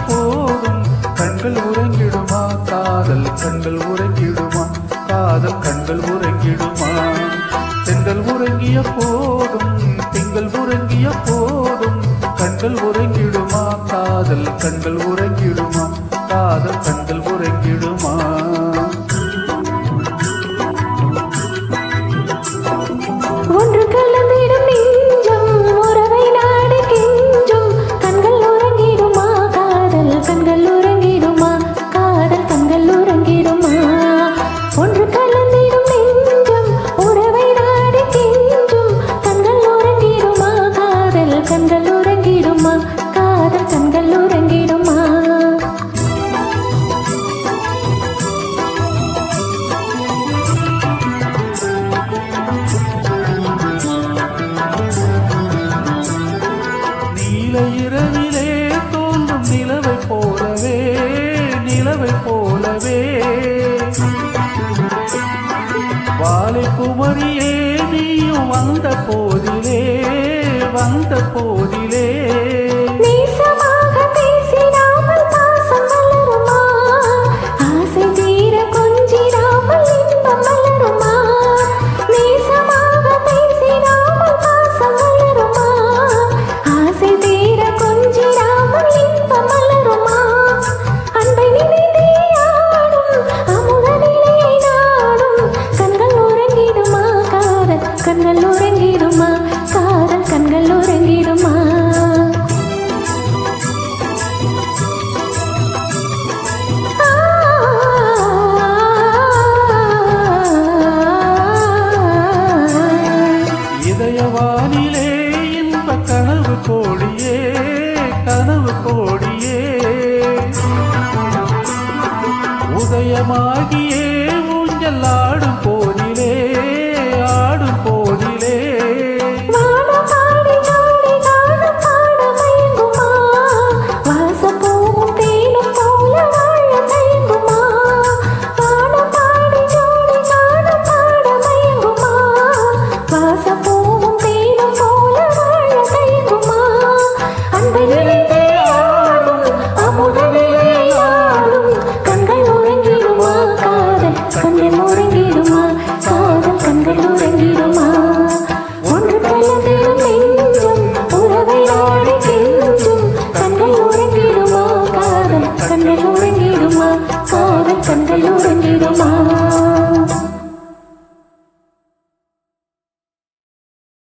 போதும் கண்கள் உறங்கிடுமா காதல் கண்கள் உறங்கிடுமா காதல் கண்கள் உறங்கிடுமா தென்றல் உறங்கிய போதும் திங்கள் உறங்கிய போதும் கண்கள் உறங்கிடுமா காதல் கண்கள் உறங்கிடுமா காதல் கண்கள் உறங்கிடுமா ஒன்று கலந்திடும் நெஞ்சம் உறவை நாடு கெஞ்சும் கண்கள் உறங்கிடுமா காதல் கண்கள் உறங்கிடுமா காதல் கண்கள் உறங்கிடுமா ஒன்று கலந்திடும் நெஞ்சம் உறவை நாடு கெஞ்சும் கண்கள் உறங்கிடுமா காதல் கண்கள் உறங்கிடுமா காதல் கண்கள் உறங்கிடுமா இரவிலே தோன்றும் நிலவை போலவே வாலை குமரியே நீயும் வந்த போதிலே கண்கள் உறங்கிடுமா காதல் கண்கள் உறங்கிடுமா இதயவானிலே இன்ப கனவு கோடியே உதயமாகியே ஊஞ்சல் ஆடும்